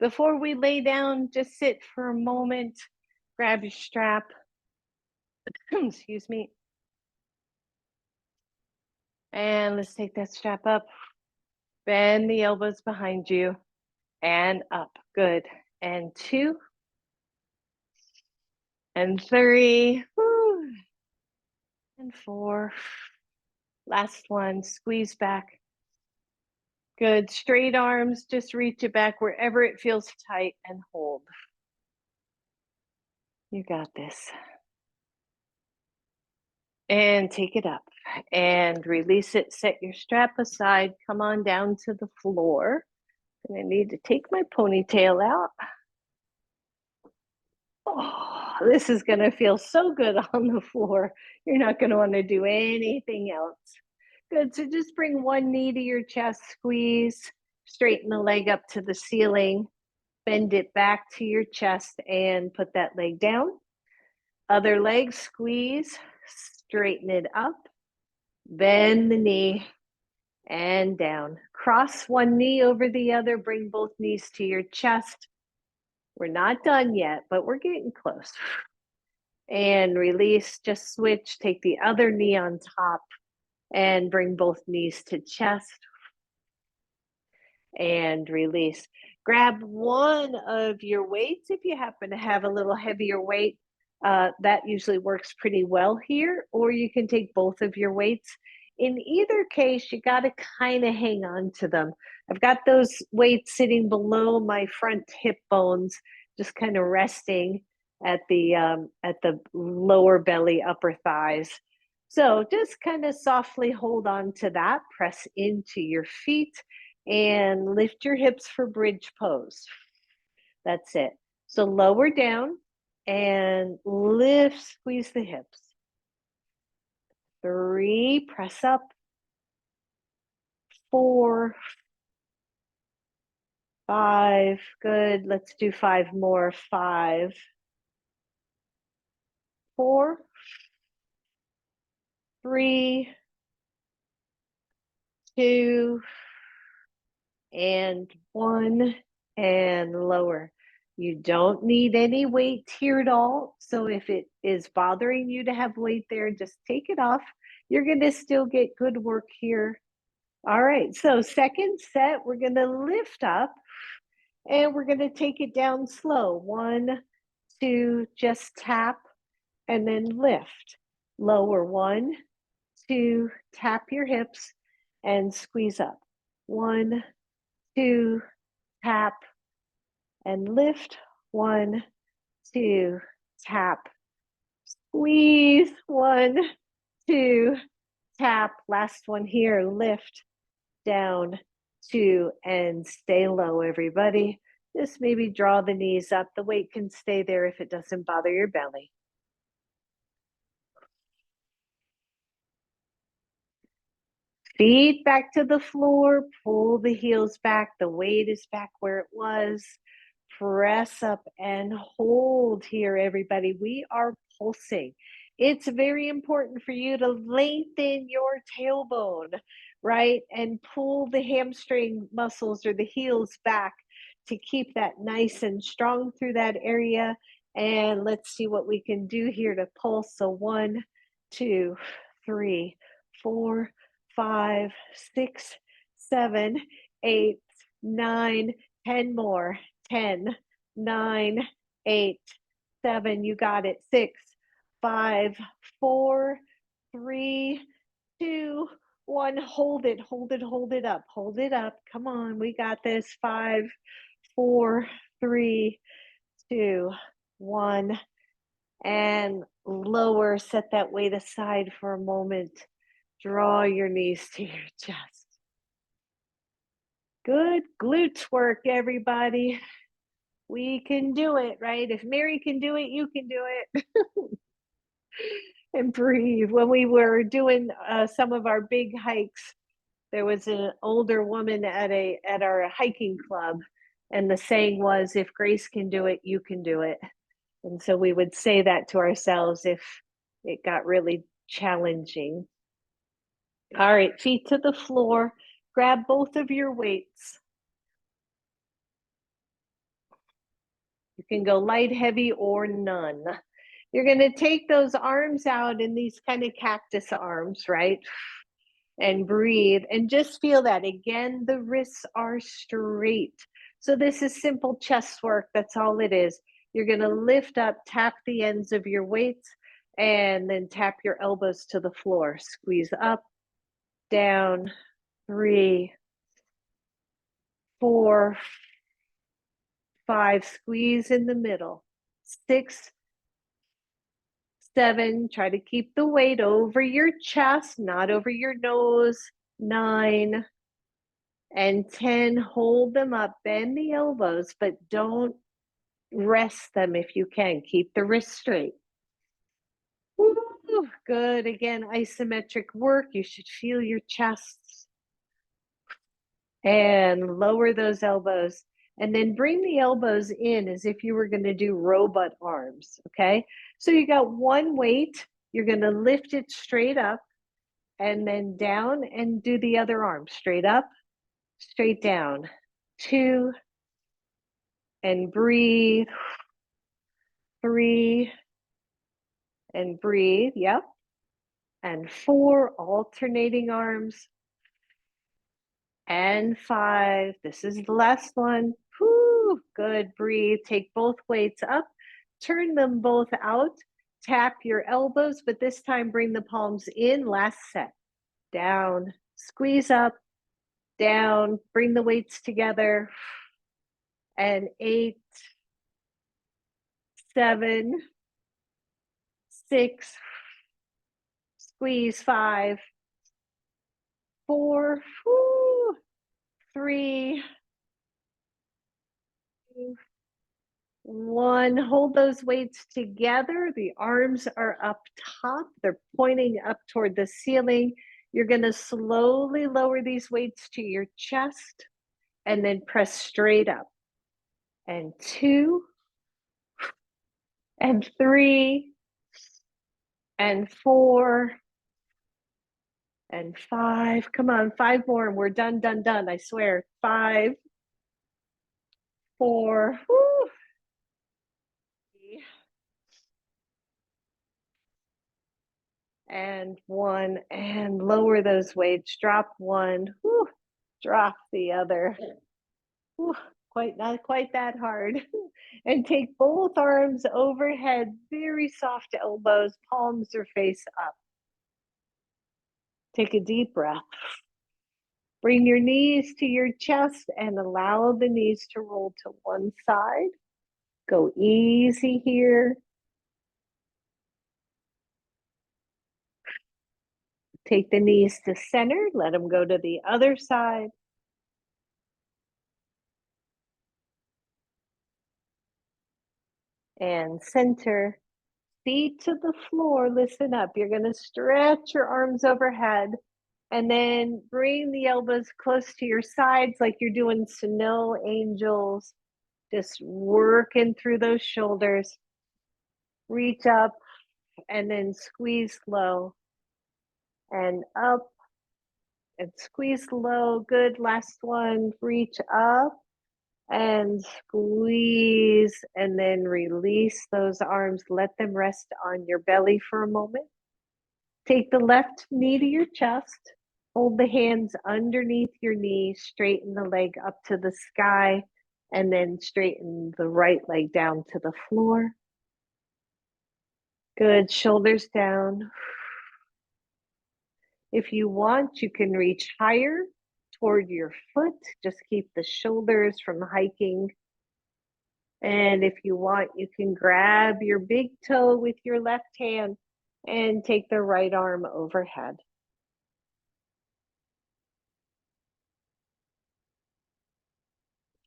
Before we lay down, just sit for a moment. Grab your strap. Excuse me. And let's take that strap up. Bend the elbows behind you and up. Good. And 2 and 3. Woo. And 4. Last one. Squeeze back. Good. Straight arms. Just reach it back wherever it feels tight and hold. You got this. And take it up and release it. Set your strap aside. Come on down to the floor. And I need to take my ponytail out. Oh, this is going to feel so good on the floor. You're not going to want to do anything else. Good. So just bring one knee to your chest, squeeze, straighten the leg up to the ceiling, bend it back to your chest, and put that leg down. Other leg, squeeze, straighten it up, bend the knee, and down. Cross one knee over the other, bring both knees to your chest. We're not done yet, but we're getting close. And release, just switch, take the other knee on top and bring both knees to chest and release. Grab one of your weights if you happen to have a little heavier weight. That usually works pretty well here, or you can take both of your weights. In either case, you got to kind of hang on to them. I've got those weights sitting below my front hip bones, just kind of resting at the lower belly, upper thighs. So just kind of softly hold on to that, press into your feet, and lift your hips for bridge pose. That's it. So lower down and lift, squeeze the hips. 3, press up. 4, 5, good. Let's do 5 more. 5, 4, 3, 2, and 1, and lower. You don't need any weight here at all. So if it is bothering you to have weight there, just take it off. You're going to still get good work here. All right, so second set, we're going to lift up and we're going to take it down slow. 1, 2, just tap and then lift. Lower. 1, 2, tap your hips and squeeze up. 1, 2, tap and lift. 1, 2, tap, squeeze. 1, 2, tap. Last one here, lift, down, 2, and stay low, everybody. Just maybe draw the knees up. The weight can stay there if it doesn't bother your belly. Feet back to the floor, pull the heels back. The weight is back where it was. Press up and hold here, everybody. We are pulsing. It's very important for you to lengthen your tailbone, right? And pull the hamstring muscles or the heels back to keep that nice and strong through that area. And let's see what we can do here to pulse. So 1, 2, 3, 4, 5, 6, 7, 8, 9, 10 more. 10, 9, 8, 7. You got it. 6, 5, 4, 3, 2, 1. Hold it, hold it, hold it up. Hold it up. Come on. We got this. 5, 4, 3, 2, 1. And lower. Set that weight aside for a moment. Draw your knees to your chest. Good glutes work, everybody. We can do it, right? If Mary can do it, you can do it. And breathe. When we were doing some of our big hikes, there was an older woman at our hiking club, and the saying was, "If Grace can do it, you can do it." And so we would say that to ourselves if it got really challenging. All right, feet to the floor. Grab both of your weights. You can go light, heavy, or none. You're going to take those arms out in these kind of cactus arms, right? and breathe, and just feel that. Again, the wrists are straight. So this is simple chest work. That's all it is. You're going to lift up, tap the ends of your weights, and then tap your elbows to the floor. Squeeze up, down, 3, 4, 5. Squeeze in the middle. 6, 7. Try to keep the weight over your chest, not over your nose. 9 and 10. Hold them up. Bend the elbows, but don't rest them if you can. Keep the wrists straight. Woo, good. Again, isometric work. You should feel your chest. And lower those elbows. And then bring the elbows in as if you were going to do robot arms. Okay. So you got one weight. You're going to lift it straight up and then down and do the other arm. Straight up, straight down. 2 and breathe. 3 and breathe. Yep. And 4, alternating arms. And 5. This is the last one. Whew, good. Breathe. Take both weights up. Turn them both out. Tap your elbows, but this time bring the palms in. Last set. Down. Squeeze up. Down. Bring the weights together. And 8, 7, 6. Squeeze. 5, 4. Whew, 3, 2, 1. Hold those weights together. The arms are up top. They're pointing up toward the ceiling. You're going to slowly lower these weights to your chest and then press straight up. And 2 and 3 and 4 and 5. Come on, 5 more and we're done, done, done. I swear. 5, 4, whoo, and 1, and lower those weights. Drop 1, whoo, drop the other. Whew, not quite that hard. And take both arms overhead, very soft elbows, palms are face up. Take a deep breath. Bring your knees to your chest and allow the knees to roll to one side. Go easy here. Take the knees to center, let them go to the other side. And center, feet to the floor, listen up. You're going to stretch your arms overhead and then bring the elbows close to your sides like you're doing snow angels. Just working through those shoulders. Reach up and then squeeze low and up and squeeze low. Good. Last one. Reach up and squeeze and then release those arms. Let them rest on your belly for a moment. Take the left knee to your chest. Hold the hands underneath your knee. Straighten the leg up to the sky and then straighten the right leg down to the floor. Good. Shoulders down. If you want, you can reach higher toward your foot. Just keep the shoulders from hiking. And if you want, you can grab your big toe with your left hand and take the right arm overhead.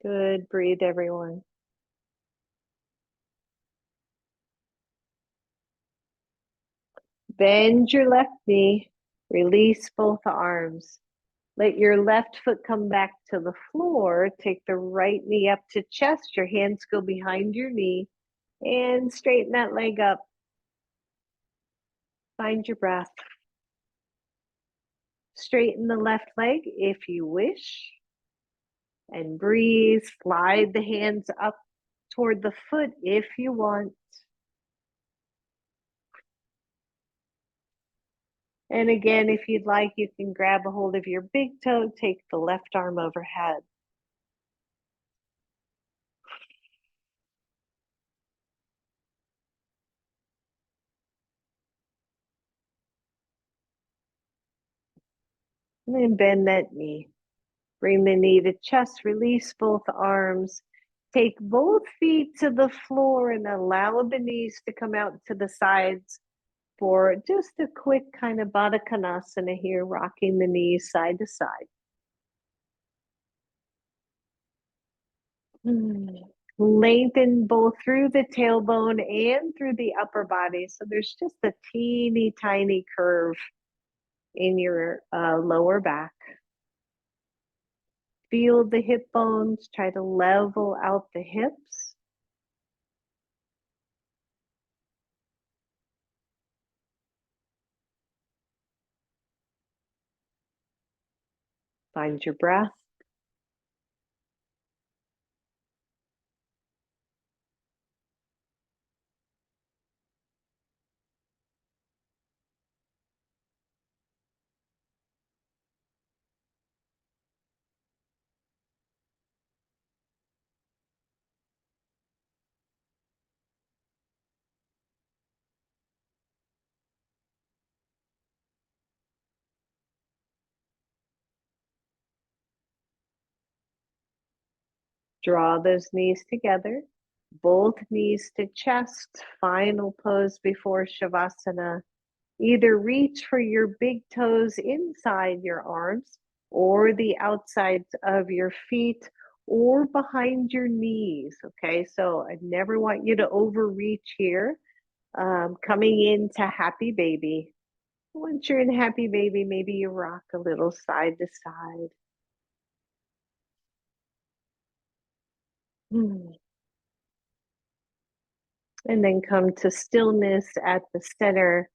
Good. Breathe, everyone. Bend your left knee. Release both arms. Let your left foot come back to the floor. Take the right knee up to chest. Your hands go behind your knee and straighten that leg up. Find your breath. Straighten the left leg if you wish. And breathe. Slide the hands up toward the foot if you want. And again, if you'd like, you can grab a hold of your big toe, take the left arm overhead. And then bend that knee. Bring the knee to chest, release both arms. Take both feet to the floor and allow the knees to come out to the sides for just a quick kind of Baddha Konasana here, rocking the knees side to side. Lengthen both through the tailbone and through the upper body. So there's just a teeny tiny curve in your lower back. Feel the hip bones, try to level out the hips. Find your breath. Draw those knees together, both knees to chest, final pose before Shavasana. Either reach for your big toes inside your arms or the outsides of your feet or behind your knees. Okay, so I never want you to overreach here. Coming into happy baby. Once you're in happy baby, maybe you rock a little side to side. And then come to stillness at the center.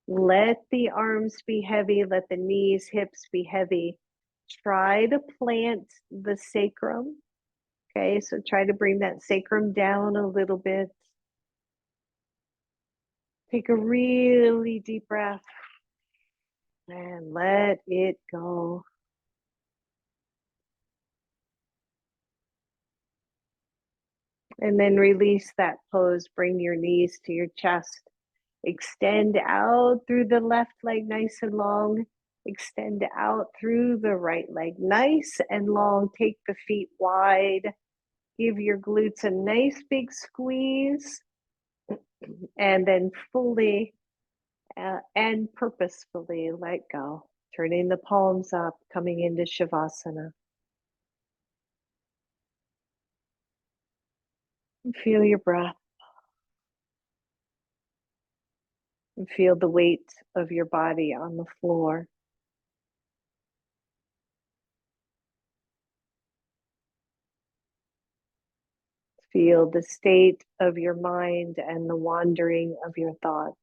Let the arms be heavy, let the knees, hips be heavy. Try to plant the sacrum. Okay, so try to bring that sacrum down a little bit. Take a really deep breath and let it go. And then release that pose. Bring your knees to your chest. Extend out through the left leg nice and long. Extend out through the right leg nice and long. Take the feet wide. Give your glutes a nice big squeeze. And then fully and purposefully let go. Turning the palms up, coming into Shavasana. And feel your breath. And feel the weight of your body on the floor. Feel the state of your mind and the wandering of your thoughts.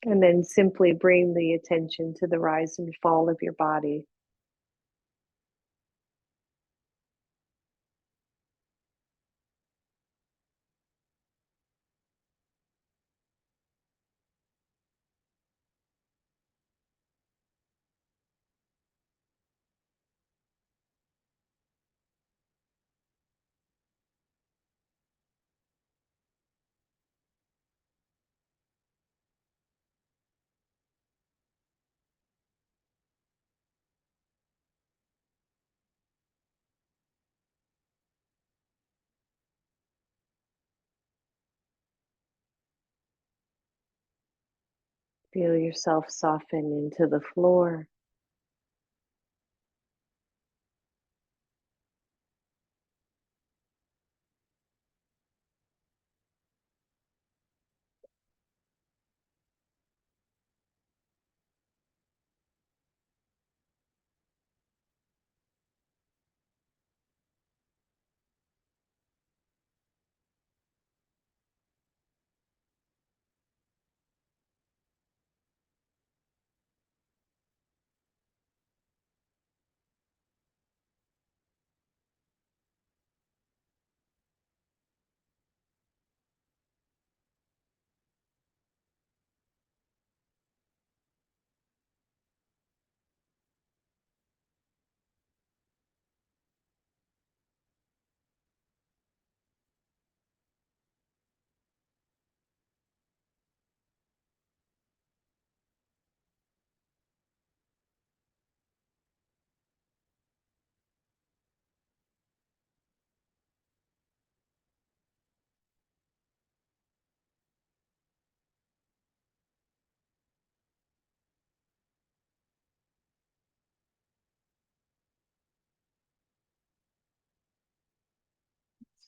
And then simply bring the attention to the rise and fall of your body. Feel yourself soften into the floor.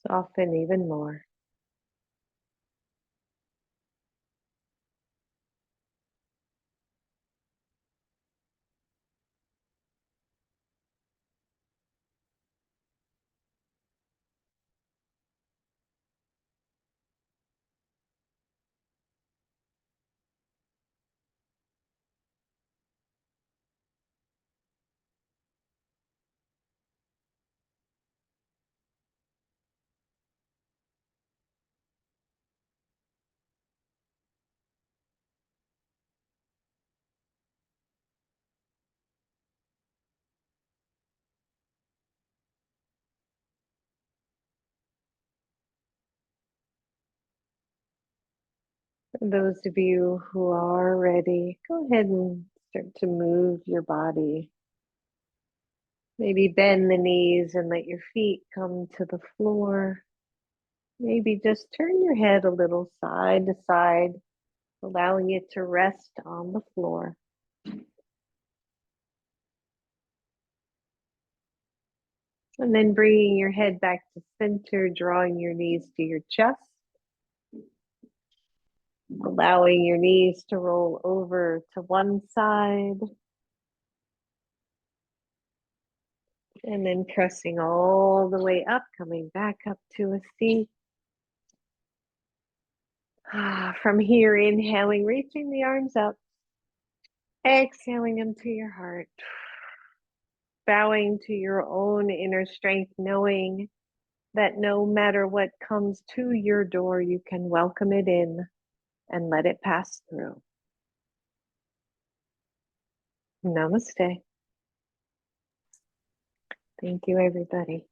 Soften even more. For those of you who are ready, go ahead and start to move your body. Maybe bend the knees and let your feet come to the floor. Maybe just turn your head a little side to side, allowing it to rest on the floor. And then bringing your head back to center, drawing your knees to your chest. Allowing your knees to roll over to one side. And then pressing all the way up, coming back up to a seat. From here, inhaling, reaching the arms up. Exhaling them to your heart. Bowing to your own inner strength, knowing that no matter what comes to your door, you can welcome it in and let it pass through. Namaste. Thank you, everybody.